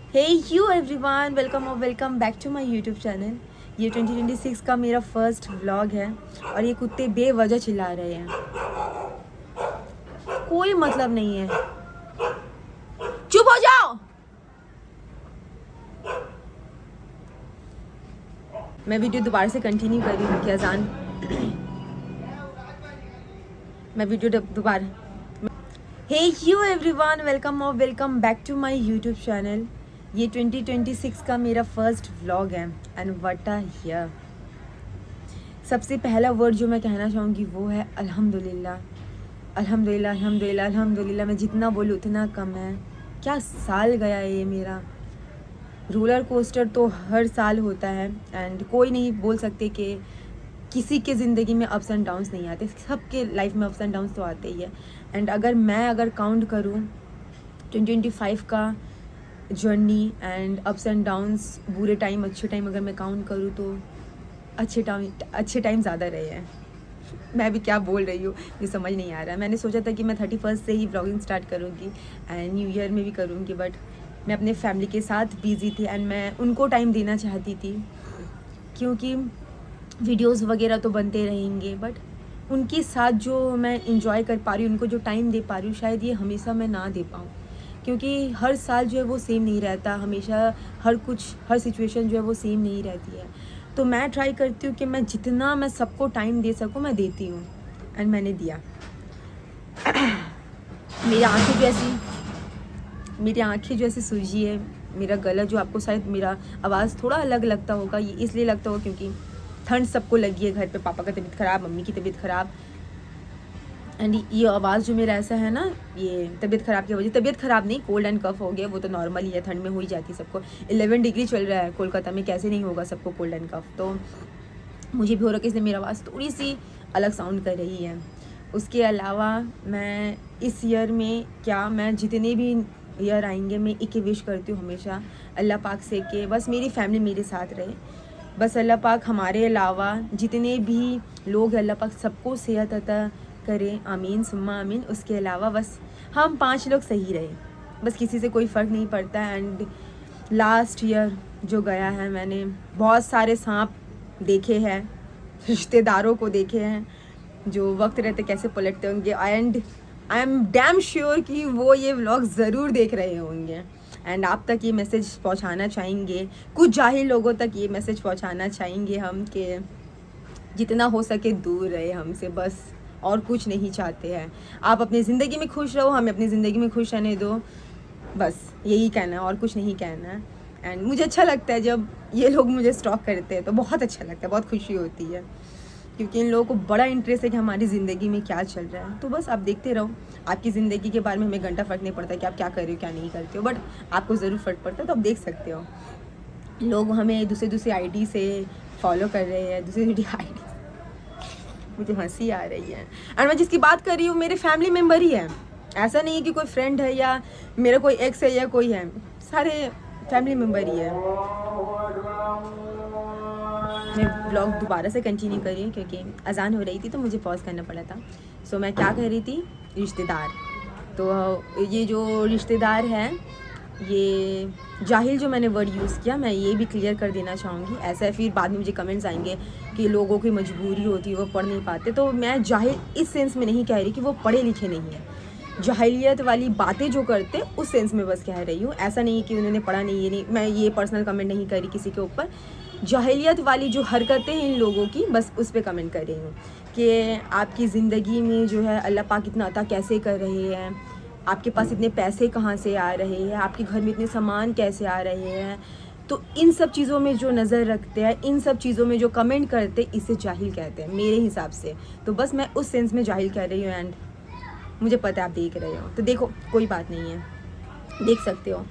Hey you everyone, welcome back to my YouTube channel. ये 2026 का मेरा फर्स्ट व्लॉग है और ये कुत्ते बेवजह चिल्ला रहे हैं, कोई मतलब नहीं है। चुप हो जाओ। मैं वीडियो दोबारा से कंटिन्यू कर रही हूँ कि अजान मैं वीडियो दोबारा hey you everyone, welcome back to my YouTube channel. ये 2026 का मेरा फर्स्ट व्लॉग है एंड व्हाट अ ईयर। सबसे पहला वर्ड जो मैं कहना चाहूँगी वो है अल्हम्दुलिल्लाह। अल्हम्दुलिल्लाह अल्हम्दुलिल्लाह अल्हम्दुलिल्लाह। मैं जितना बोलूँ उतना कम है। क्या साल गया है ये मेरा। रोलर कोस्टर तो हर साल होता है एंड कोई नहीं बोल सकते कि किसी के ज़िंदगी में अप्स एंड डाउन्स नहीं आते। सबके लाइफ में अप्स एंड डाउन्स तो आते ही है। एंड अगर काउंट करूँ 2025 का journey and ups and downs, बुरे टाइम अच्छे टाइम अगर मैं काउंट करूँ तो अच्छे टाइम ज़्यादा रहे हैं। मैं भी क्या बोल रही हूँ ये समझ नहीं आ रहा है। मैंने सोचा था कि मैं 31 से ही व्लॉगिंग स्टार्ट करूँगी एंड न्यू ईयर में भी करूँगी, बट मैं अपने फैमिली के साथ बिज़ी थी एंड मैं उनको टाइम देना चाहती थी, क्योंकि वीडियोस वगैरह तो बनते रहेंगे बट उनके साथ जो मैं इंजॉय कर पा रही हूँ, उनको जो टाइम दे पा रही हूँ, शायद ये हमेशा मैं ना दे पाऊँ, क्योंकि हर साल जो है वो सेम नहीं रहता। हमेशा हर सिचुएशन जो है वो सेम नहीं रहती है। तो मैं ट्राई करती हूँ कि मैं जितना मैं सबको टाइम दे सकूँ मैं देती हूँ एंड मैंने दिया। मेरी आंखें जो ऐसी सूजी है, मेरा गला जो आपको शायद मेरा आवाज़ थोड़ा अलग लगता होगा, ये इसलिए लगता होगा क्योंकि ठंड सबको लगी है घर पे। पापा का तबीयत ख़राब, मम्मी की तबीयत ख़राब एंड ये आवाज़ जो मेरा ऐसा है ना, ये तबीयत ख़राब की वजह। तबीयत ख़राब नहीं, कोल्ड एंड कफ हो गया, वो तो नॉर्मल ही है, ठंड में हो ही जाती है सबको। 11 डिग्री चल रहा है कोलकाता में, कैसे नहीं होगा सबको कोल्ड एंड कफ। तो मुझे भी हो रहा है कि इसलिए मेरी आवाज़ थोड़ी सी अलग साउंड कर रही है। उसके अलावा मैं इस ईयर में मैं जितने भी ईयर आएंगे मैं एक ही विश करती हूँ हमेशा अल्लाह पाक से कि बस मेरी फैमिली मेरे साथ रहे। बस अल्लाह पाक हमारे अलावा जितने भी लोग अल्लाह पाक सबको सेहत अता करें, आमीन सुम्मा आमीन। उसके अलावा बस हम 5 लोग सही रहे, बस किसी से कोई फ़र्क नहीं पड़ता। एंड लास्ट ईयर जो गया है, मैंने बहुत सारे सांप देखे हैं, रिश्तेदारों को देखे हैं जो वक्त रहते कैसे पलटते होंगे। And I am damn sure कि वो ये व्लॉग ज़रूर देख रहे होंगे एंड आप तक ये मैसेज पहुंचाना चाहेंगे, कुछ जाहिल लोगों तक ये मैसेज पहुंचाना चाहेंगे हम कि जितना हो सके दूर रहे हमसे, बस और कुछ नहीं चाहते हैं। आप अपनी ज़िंदगी में खुश रहो, हमें अपनी ज़िंदगी में खुश रहने दो, बस यही कहना है और कुछ नहीं कहना है। एंड मुझे अच्छा लगता है जब ये लोग मुझे स्टॉक करते हैं, तो बहुत अच्छा लगता है, बहुत खुशी होती है, क्योंकि इन लोगों को बड़ा इंटरेस्ट है कि हमारी ज़िंदगी में क्या चल रहा है। तो बस आप देखते रहो। आपकी ज़िंदगी के बारे में हमें घंटा फ़र्क नहीं पड़ता कि आप क्या कर रहे हो क्या नहीं करते हो, बट आपको ज़रूर फ़र्क पड़ता है, तो आप देख सकते हो। लोग हमें दूसरे आईडी से फॉलो कर रहे हैं, दूसरी आईडी। मुझे हंसी आ रही है। और मैं जिसकी बात कर रही हूँ मेरे फैमिली मेम्बर ही है, ऐसा नहीं है कि कोई फ्रेंड है या मेरा कोई एक्स है या कोई है, सारे फैमिली मेम्बर ही है। मैं ब्लॉग दोबारा से कंटिन्यू कर रही हूँ क्योंकि अजान हो रही थी तो मुझे पॉज करना पड़ा था। सो मैं क्या कह रही थी, रिश्तेदार। तो ये जो रिश्तेदार हैं, ये जाहिल जो मैंने वर्ड यूज़ किया, मैं ये भी क्लियर कर देना चाहूँगी। ऐसा है फिर बाद में मुझे कमेंट्स आएंगे कि लोगों की मजबूरी होती है, वो पढ़ नहीं पाते। तो मैं जाहिल इस सेंस में नहीं कह रही कि वो पढ़े लिखे नहीं है, जाहिलियत वाली बातें जो करते उस सेंस में बस कह रही हूँ। ऐसा नहीं कि उन्होंने पढ़ा नहीं, ये नहीं, मैं ये पर्सनल कमेंट नहीं कर रही किसी के ऊपर। जाहिलियत वाली जो हरकतें हैं इन लोगों की, बस उस पर कमेंट कर रही हूँ कि आपकी ज़िंदगी में जो है अल्लाह पाक इतना अता कैसे कर रहे हैं, आपके पास इतने पैसे कहाँ से आ रहे हैं, आपके घर में इतने सामान कैसे आ रहे हैं। तो इन सब चीज़ों में जो नज़र रखते हैं, इन सब चीज़ों में जो कमेंट करते हैं, इसे जाहिल कहते हैं मेरे हिसाब से। तो बस मैं उस सेंस में जाहिल कह रही हूँ एंड मुझे पता है आप देख रहे हो, तो देखो कोई बात नहीं है, देख सकते हो।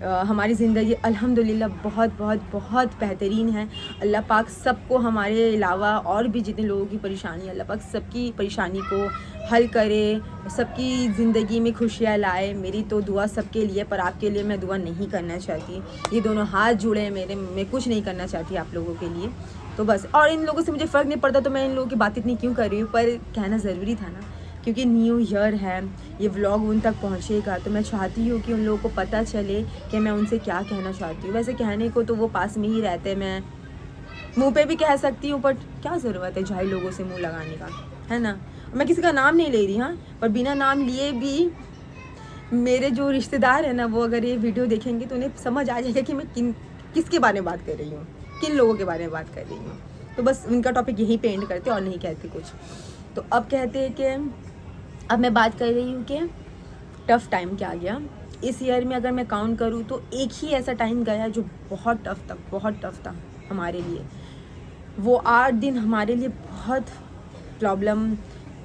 हमारी ज़िंदगी अल्हम्दुलिल्लाह बहुत बहुत बहुत बेहतरीन है। अल्लाह पाक सबको, हमारे अलावा और भी जितने लोगों की परेशानी, अल्लाह पाक सबकी परेशानी को हल करे, सबकी ज़िंदगी में खुशियाँ लाए। मेरी तो दुआ सबके लिए, पर आपके लिए मैं दुआ नहीं करना चाहती। ये दोनों हाथ जुड़े हैं मेरे, मैं कुछ नहीं करना चाहती आप लोगों के लिए। तो बस, और इन लोगों से मुझे फ़र्क नहीं पड़ता, तो मैं इन लोगों की बात इतनी क्यों कर रही हूँ, पर कहना ज़रूरी था ना। क्योंकि न्यू ईयर है, ये व्लॉग उन तक पहुंचेगा, तो मैं चाहती हूँ कि उन लोगों को पता चले कि मैं उनसे क्या कहना चाहती हूँ। वैसे कहने को तो वो पास में ही रहते हैं, मैं मुंह पे भी कह सकती हूँ, बट क्या ज़रूरत है जाहिल लोगों से मुंह लगाने का, है ना। मैं किसी का नाम नहीं ले रही, हाँ, पर बिना नाम लिए भी मेरे जो रिश्तेदार हैं ना, वो अगर ये वीडियो देखेंगे तो उन्हें समझ आ जाएगा कि मैं किसके बारे में बात कर रही हूँ, किन लोगों के बारे में बात कर रही हूँ। तो बस उनका टॉपिक यहीं पे एंड करते और नहीं कहते कुछ। तो अब कहते हैं कि अब मैं बात कर रही हूँ कि टफ़ टाइम क्या गया इस ईयर में। अगर मैं काउंट करूँ तो एक ही ऐसा टाइम गया जो बहुत टफ़ था हमारे लिए। वो 8 दिन हमारे लिए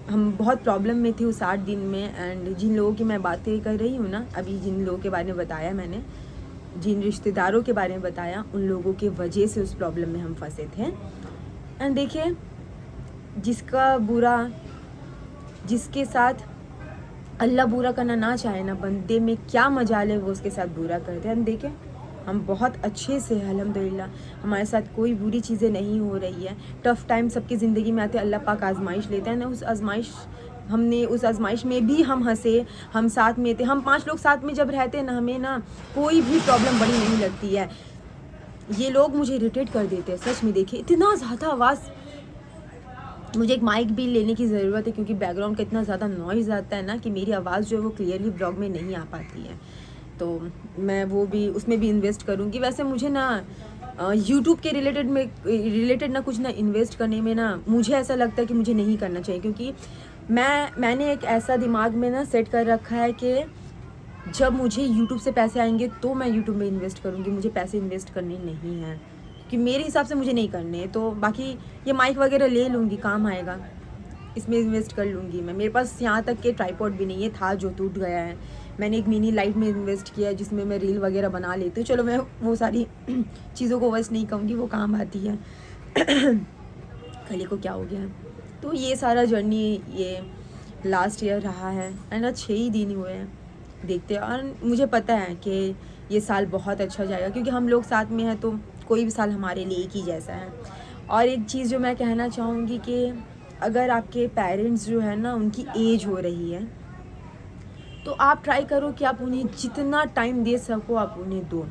हम बहुत प्रॉब्लम में थे उस 8 दिन में। एंड जिन लोगों की मैं बातें कर रही हूँ ना, अभी जिन लोगों के बारे में बताया मैंने, जिन रिश्तेदारों के बारे में बताया, उन लोगों के वजह से उस प्रॉब्लम में हम फंसे थे। एंड देखिए, जिसके साथ अल्लाह बुरा करना ना चाहे ना, बंदे में क्या मजाल है वो उसके साथ बुरा करते हैं। देखिए, हम बहुत अच्छे से हैं अल्हम्दुलिल्लाह, हमारे साथ कोई बुरी चीज़ें नहीं हो रही है। टफ़ टाइम सबकी ज़िंदगी में आते हैं, अल्लाह पाक आजमाइश लेते हैं ना, उस आजमाइश में भी हम हंसे, हम साथ में थे। हम 5 लोग साथ में जब रहते हैं ना, हमें ना कोई भी प्रॉब्लम बड़ी नहीं लगती है। ये लोग मुझे इरिटेट कर देते हैं सच में। देखिए, इतना ज़्यादा आवाज़, मुझे एक माइक भी लेने की ज़रूरत है क्योंकि बैकग्राउंड का इतना ज़्यादा नॉइज़ आता है ना कि मेरी आवाज़ जो है वो क्लियरली ब्लॉग में नहीं आ पाती है। तो मैं वो भी उसमें भी इन्वेस्ट करूँगी। वैसे मुझे ना यूट्यूब के रिलेटेड ना कुछ ना इन्वेस्ट करने में ना, मुझे ऐसा लगता है कि मुझे नहीं करना चाहिए, क्योंकि मैंने एक ऐसा दिमाग में ना सेट कर रखा है कि जब मुझे यूट्यूब से पैसे आएंगे तो मैं यूट्यूब में इन्वेस्ट करूँगी। मुझे पैसे इन्वेस्ट करने नहीं हैं, कि मेरे हिसाब से मुझे नहीं करने हैं। तो बाकी ये माइक वगैरह ले लूँगी, काम आएगा, इसमें इन्वेस्ट कर लूँगी मैं। मेरे पास यहाँ तक के ट्राइपॉड भी नहीं है, था जो टूट गया है। मैंने एक मिनी लाइट में इन्वेस्ट किया है जिसमें मैं रील वगैरह बना लेती हूँ। चलो, मैं वो सारी चीज़ों को वेस्ट नहीं कहूँगी, वो काम आती है। कल को क्या हो गया। तो ये सारा जर्नी ये लास्ट ईयर रहा है एंड 6 ही दिन हुए हैं, देखते हैं। और मुझे पता है कि ये साल बहुत अच्छा जाएगा क्योंकि हम लोग साथ में हैं, तो कोई भी साल हमारे लिए एक ही जैसा है। और एक चीज़ जो मैं कहना चाहूँगी कि अगर आपके पेरेंट्स जो है ना, उनकी एज हो रही है, तो आप ट्राई करो कि आप उन्हें जितना टाइम दे सको आप उन्हें दो।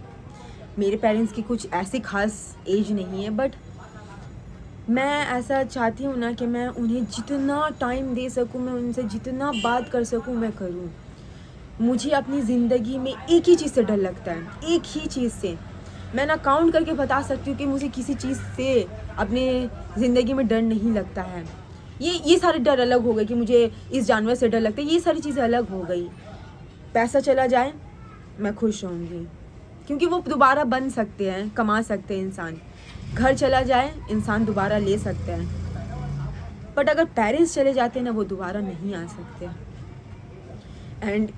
मेरे पेरेंट्स की कुछ ऐसी खास एज नहीं है, बट मैं ऐसा चाहती हूँ ना कि मैं उन्हें जितना टाइम दे सकूँ, मैं उनसे जितना बात कर सकूँ मैं करूँ। मुझे अपनी ज़िंदगी में एक ही चीज़ से डर लगता है, एक ही चीज़ से। मैं ना काउंट करके बता सकती हूँ कि मुझे किसी चीज़ से अपने ज़िंदगी में डर नहीं लगता है। ये सारे डर अलग हो गए कि मुझे इस जानवर से डर लगता है, ये सारी चीज़ें अलग हो गई। पैसा चला जाए मैं खुश रहूँगी क्योंकि वो दोबारा बन सकते हैं, कमा सकते हैं इंसान। घर चला जाए इंसान दोबारा ले सकते हैं, बट अगर पेरेंट्स चले जाते हैं ना, वो दोबारा नहीं आ सकते। एंड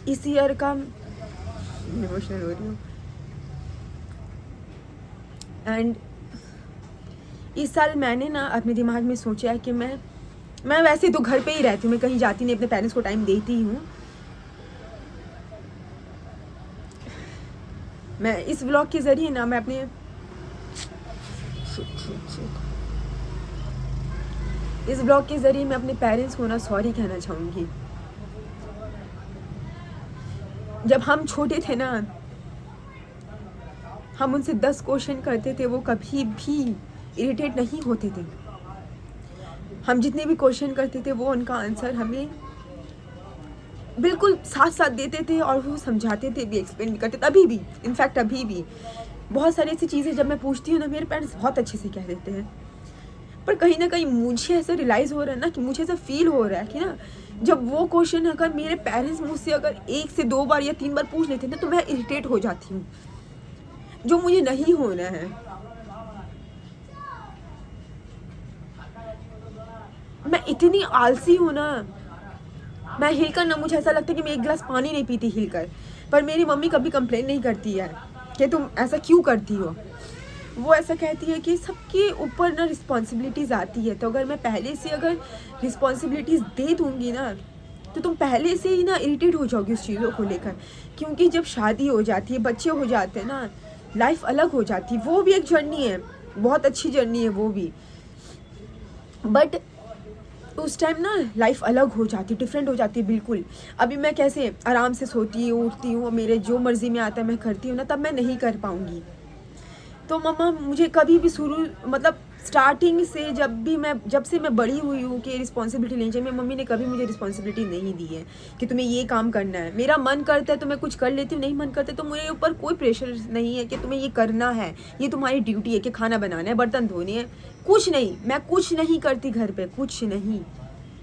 इस ईयर का इमोशनल हो रही हूँ। एंड इस साल मैंने ना अपने दिमाग में सोचा है कि मैं वैसे तो घर पे ही रहती हूँ, मैं कहीं जाती नहीं, अपने पेरेंट्स को टाइम देती हूँ। मैं इस व्लॉग के ज़रिए ना मैं अपने इस ब्लॉग के ज़रिए मैं अपने पेरेंट्स को ना सॉरी कहना चाहूँगी। जब हम छोटे थे ना, हम उनसे 10 क्वेश्चन करते थे, वो कभी भी इरिटेट नहीं होते थे। हम जितने भी क्वेश्चन करते थे वो उनका आंसर हमें बिल्कुल साथ साथ देते थे और वो समझाते थे भी, एक्सप्लेन भी करते थे। अभी भी, इनफैक्ट अभी भी बहुत सारी ऐसी चीज़ें जब मैं पूछती हूँ ना, मेरे पेरेंट्स बहुत अच्छे से कह देते हैं। पर कहीं ना कहीं मुझे ऐसा रियलाइज़ हो रहा है ना, कि मुझे ऐसा फील हो रहा है कि ना, जब वो क्वेश्चन अगर मेरे पेरेंट्स मुझसे अगर 1 से 2 बार या 3 बार पूछ लेते ना, तो मैं इरिटेट हो जाती हूँ, जो मुझे नहीं होना है। मैं इतनी आलसी हूँ ना, मैं हिलकर ना, मुझे ऐसा लगता है कि मैं 1 गिलास पानी नहीं पीती हिलकर। पर मेरी मम्मी कभी कंप्लेन नहीं करती है कि तुम ऐसा क्यों करती हो। वो ऐसा कहती है कि सबके ऊपर ना रिस्पॉन्सिबिलिटीज़ आती है, तो अगर मैं पहले से अगर रिस्पॉन्सिबिलिटीज़ दे दूँगी ना, तो तुम पहले से ही ना इरिटेट हो जाओगी उस चीज़ों को लेकर। क्योंकि जब शादी हो जाती है, बच्चे हो जाते हैं ना, लाइफ अलग हो जाती है। वो भी एक जर्नी है, बहुत अच्छी जर्नी है वो भी। बट उस टाइम ना लाइफ अलग हो जाती, डिफरेंट हो जाती है बिल्कुल। अभी मैं कैसे आराम से सोती हूँ, उठती हूँ, मेरे जो मर्ज़ी में आता है मैं करती हूँ ना, तब मैं नहीं कर पाऊँगी। तो मम्मा मुझे कभी भी शुरू मतलब स्टार्टिंग से जब से मैं बड़ी हुई हूँ कि रिस्पॉन्सिबिलिटी लेनी चाहिए, मेरी मम्मी ने कभी मुझे रिस्पॉन्सिबिलिटी नहीं दी है कि तुम्हें ये काम करना है। मेरा मन करता है तो मैं कुछ कर लेती हूँ, नहीं मन करता तो मेरे ऊपर कोई प्रेशर नहीं है कि तुम्हें ये करना है, ये तुम्हारी ड्यूटी है कि खाना बनाना है, बर्तन धोने हैं। कुछ नहीं, मैं कुछ नहीं करती घर पर, कुछ नहीं,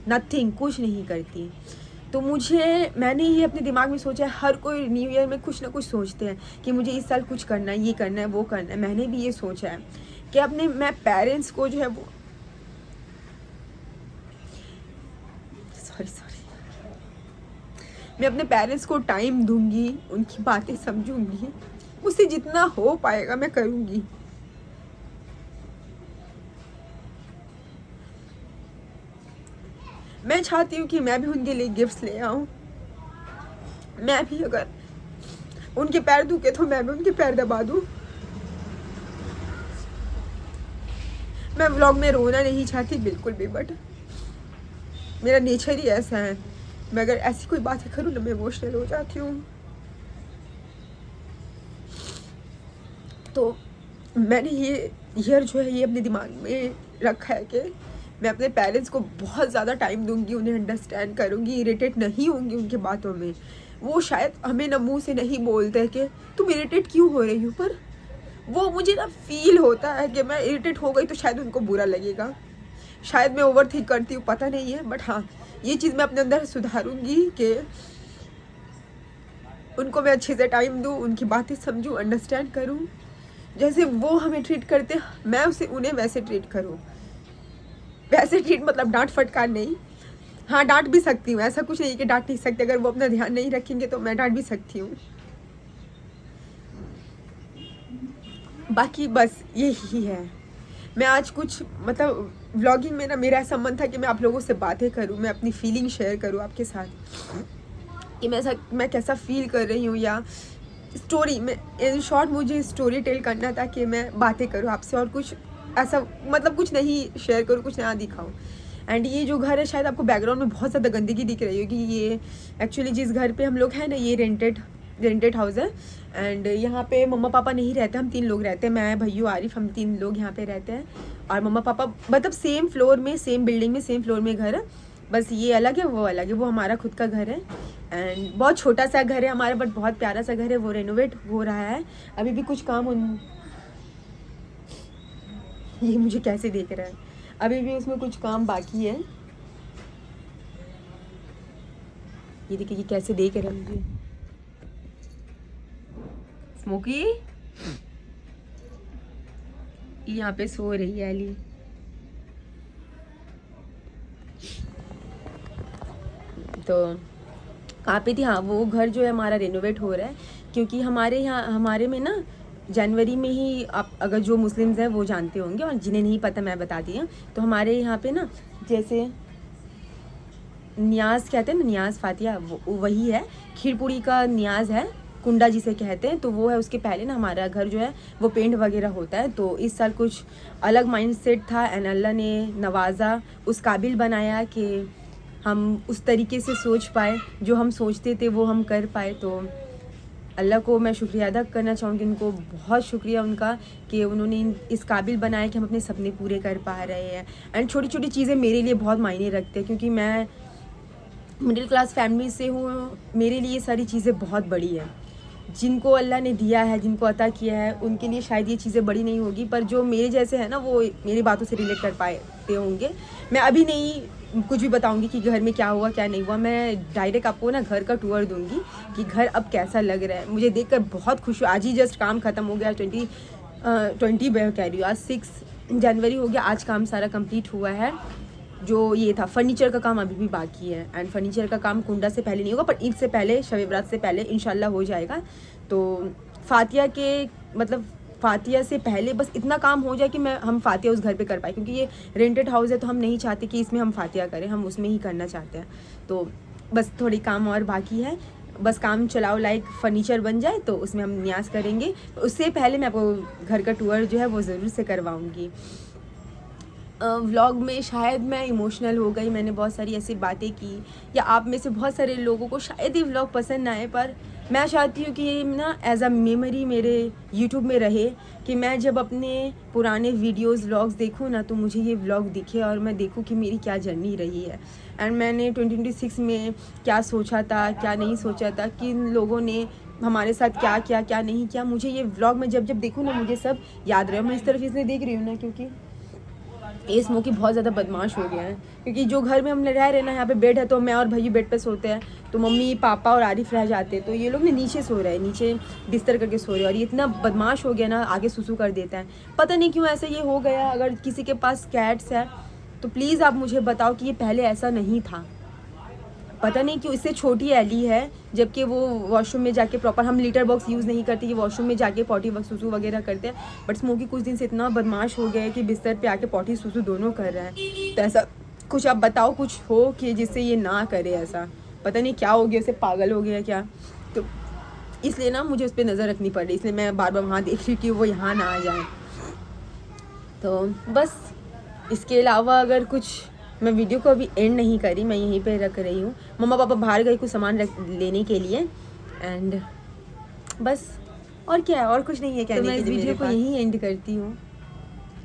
नथिंग, कुछ नहीं करती। तो मैंने ये अपने दिमाग में सोचा है, हर कोई न्यू ईयर में कुछ ना कुछ सोचते हैं कि मुझे इस साल कुछ करना है, ये करना है, वो करना है। मैंने भी ये सोचा है कि मैं पेरेंट्स को जो है वो सॉरी मैं अपने पेरेंट्स को टाइम दूंगी, उनकी बातें समझूंगी, मुझसे जितना हो पाएगा मैं करूंगी। मैं चाहती हूँ कि मैं भी उनके लिए गिफ्ट्स ले आऊँ। मैं भी अगर उनके पैर दुखे तो मैं भी उनके पैर दबा दूँ। मैं व्लॉग में रोना नहीं चाहती बिल्कुल भी, बट मेरा नेचर ही ऐसा है। मैं अगर ऐसी कोई बातें करूँ ना, मैं इमोशनल हो जाती हूँ। तो मैंने ये ईयर जो है ये अपने दिमाग में रखा है कि मैं अपने पेरेंट्स को बहुत ज़्यादा टाइम दूंगी, उन्हें अंडरस्टैंड करूँगी, इरिटेट नहीं होंगी उनकी बातों में। वो शायद हमें ना मुँह से नहीं बोलते कि तुम इरिटेट क्यों हो रही हो, पर वो मुझे ना फील होता है कि मैं इरिटेट हो गई तो शायद उनको बुरा लगेगा, शायद मैं ओवर थिंक करती हूँ, पता नहीं है। बट हाँ, ये चीज़ मैं अपने अंदर सुधारूँगी कि उनको मैं अच्छे से टाइम दूँ, उनकी बातें समझूँ, अंडरस्टैंड करूँ। जैसे वो हमें ट्रीट करते मैं उन्हें वैसे ट्रीट करूँ। वैसे ट्रीट मतलब डांट फटकार नहीं, हाँ डांट भी सकती हूँ, ऐसा कुछ नहीं कि डांट नहीं सकती। अगर वो अपना ध्यान नहीं रखेंगे तो मैं डांट भी सकती हूँ। बाकी बस यही है। मैं आज कुछ मतलब व्लॉगिंग में ना मेरा ऐसा मन था कि मैं आप लोगों से बातें करूं, मैं अपनी फीलिंग शेयर करूं आपके साथ कि मैं कैसा फील कर रही हूं, या स्टोरी में इन शॉर्ट मुझे स्टोरी टेल करना था कि मैं बातें करूं आपसे, और कुछ ऐसा मतलब कुछ नहीं शेयर करूं, कुछ नया दिखाऊं। एंड ये जो घर है, शायद आपको बैकग्राउंड में बहुत ज़्यादा गंदगी दिख रही होगी। ये एक्चुअली जिस घर पे हम लोग हैं ना, ये रेंटेड हाउस है। एंड यहाँ पे मम्मा पापा नहीं रहते, हम 3 लोग रहते हैं, मैं, भैया, आरिफ, हम 3 लोग यहाँ पे रहते हैं। और मम्मा पापा मतलब सेम फ्लोर में, सेम बिल्डिंग में, सेम फ्लोर में घर है, बस ये अलग है, वो अलग है। वो हमारा खुद का घर है एंड बहुत छोटा सा घर है हमारा, बट बहुत प्यारा सा घर है। वो रेनोवेट हो रहा है, अभी भी कुछ काम ये मुझे कैसे देख रहा है, अभी भी उसमें कुछ काम बाकी है। ये देखिए ये कैसे देख रहा है मुझे। स्मोकी यहाँ पे सो रही है अली। तो कहाँ पे थी, हाँ वो घर जो है हमारा रेनोवेट हो रहा है, क्योंकि हमारे में ना जनवरी में ही, आप अगर जो मुस्लिम्स हैं वो जानते होंगे, और जिन्हें नहीं पता मैं बता दी हूँ। तो हमारे यहाँ पे ना जैसे न्याज कहते हैं ना, न्याज फातिया, वो वही है, खीरपुड़ी का न्याज है, कुंडा जिसे कहते हैं, तो वो है। उसके पहले ना हमारा घर जो है वो पेंट वगैरह होता है। तो इस साल कुछ अलग माइंडसेट था एंड अल्लाह ने नवाजा, उस काबिल बनाया कि हम उस तरीके से सोच पाए, जो हम सोचते थे वो हम कर पाए। तो अल्लाह को मैं शुक्रिया अदा करना चाहूँगी, उनको बहुत शुक्रिया उनका कि उन्होंने इस काबिल बनाया कि हम अपने सपने पूरे कर पा रहे हैं। एंड छोटी छोटी चीज़ें मेरे लिए बहुत मायने रखते हैं, क्योंकि मैं मिडिल क्लास फैमिली से हूँ, मेरे लिए सारी चीज़ें बहुत बड़ी है। जिनको अल्लाह ने दिया है, जिनको अता किया है, उनके लिए शायद ये चीज़ें बड़ी नहीं होगी, पर जो मेरे जैसे हैं ना, वो मेरी बातों से रिलेट कर पाते होंगे। मैं अभी नहीं कुछ भी बताऊंगी कि घर में क्या हुआ क्या नहीं हुआ, मैं डायरेक्ट आपको ना घर का टूर दूंगी कि घर अब कैसा लग रहा है। मुझे देखकर बहुत खुश हुई। आज ही जस्ट काम ख़त्म हो गया, 20 कह रही हूँ, आज 6 जनवरी हो गया, आज काम सारा कंप्लीट हुआ है। जो ये था फर्नीचर का काम अभी भी बाकी है, एंड फर्नीचर का काम कुंडा से पहले नहीं होगा, पर ईद से पहले, शब बरात से पहले इंशाल्लाह हो जाएगा। तो फातिया से पहले बस इतना काम हो जाए कि हम फातिया उस घर पे कर पाए, क्योंकि ये रेंटेड हाउस है, तो हम नहीं चाहते कि इसमें हम फातिया करें, हम उसमें ही करना चाहते हैं। तो बस थोड़ी काम और बाकी है, बस काम चलाओ लाइक फर्नीचर बन जाए तो उसमें हम न्याज करेंगे। उससे पहले मैं आपको घर का टूर जो है वो ज़रूर से करवाऊँगी। व्लॉग में शायद मैं इमोशनल हो गई, मैंने बहुत सारी ऐसी बातें की, या आप में से बहुत सारे लोगों को शायद ये व्लॉग पसंद ना आए, पर मैं चाहती हूँ कि ये ना एज अ मेमोरी मेरे यूट्यूब में रहे, कि मैं जब अपने पुराने वीडियोस व्लॉग्स देखूँ ना तो मुझे ये व्लॉग दिखे और मैं देखूँ कि मेरी क्या जर्नी रही है, एंड मैंने 2026 में क्या सोचा था, क्या नहीं सोचा था, किन लोगों ने हमारे साथ क्या किया, क्या नहीं किया। मुझे ये व्लॉग में जब देखूँ ना मुझे सब याद रहे। मैं इस तरफ इसलिए देख रही हूँ ना क्योंकि ये स्मोकी बहुत ज़्यादा बदमाश हो गया है, क्योंकि जो घर में हम रह रहे ना, यहाँ पे बेड है तो मैं और भाई बेड पे सोते हैं, तो मम्मी पापा और आरिफ रह जाते हैं, तो ये लोग ना नीचे सो रहे हैं, नीचे बिस्तर करके सो रहे हैं, और ये इतना बदमाश हो गया ना, आगे सुसु कर देता है। पता नहीं क्यों ऐसा ये हो गया। अगर किसी के पास कैट्स है तो प्लीज़ आप मुझे बताओ कि ये पहले ऐसा नहीं था। पता नहीं क्यों इससे छोटी एली है, जबकि वो वॉशरूम में जाके प्रॉपर, हम लीटर बॉक्स यूज़ नहीं करते, ये वॉशरूम में जाके पॉटी सुसु वगैरह करते हैं, बट स्मोकी कुछ दिन से इतना बदमाश हो गया है कि बिस्तर पे आके पॉटी सुसु दोनों कर रहा है। तो ऐसा कुछ आप बताओ, कुछ हो कि जिससे ये ना करे ऐसा। पता नहीं क्या हो गया, उसे पागल हो गया क्या, तो इसलिए ना मुझे उस पर नज़र रखनी पड़ रही, इसलिए मैं बार बार वहाँ देख रही कि वो यहाँ ना आ जाए। तो बस इसके अलावा अगर कुछ, मैं वीडियो को अभी एंड नहीं करी, मैं यहीं पे रख रही हूँ। मम्मा पापा बाहर गए कुछ सामान लेने के लिए, एंड बस और क्या है, और कुछ नहीं है कहने के लिए। मैं इस वीडियो को यहीं एंड करती हूँ।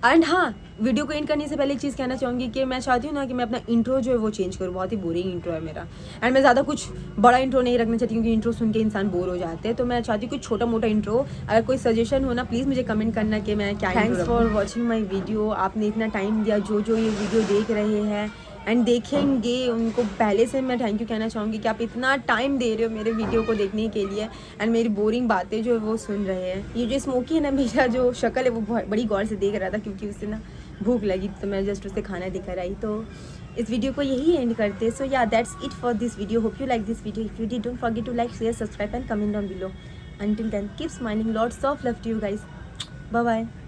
एंड हाँ, वीडियो को एंड करने से पहले एक चीज़ कहना चाहूँगी कि मैं चाहती हूँ ना कि मैं अपना इंट्रो जो है वो चेंज करूँ। बहुत ही बोरिंग इंट्रो है मेरा, एंड मैं ज़्यादा कुछ बड़ा इंट्रो नहीं रखना चाहती क्योंकि इंट्रो सुन के इंसान बोर हो जाते हैं। तो मैं चाहती हूँ कुछ छोटा मोटा इंट्रो। अगर कोई सजेशन हो ना प्लीज़ मुझे कमेंट करना कि मैं क्या। Thanks for watching my video. आपने इतना टाइम दिया, जो ये वीडियो देख रहे हैं एंड देखेंगे उनको पहले से मैं थैंक यू कहना चाहूँगी कि आप इतना टाइम दे रहे हो मेरे वीडियो को देखने के लिए, एंड मेरी बोरिंग बातें जो है वो सुन रहे हैं। ये जो स्मोकी है ना, मेरा जो शक्ल है वो बहुत बड़ी गौर से देख रहा था क्योंकि उससे ना भूख लगी, तो मैं जस्ट उसे खाना दिखा रही। तो इस वीडियो को यही एंड करते। So yeah that's it for this video. Hope you like this video. If you did, don't forget to like, share, subscribe and comment down below. Until then, keep smiling. Lots of love to you guys. Bye bye.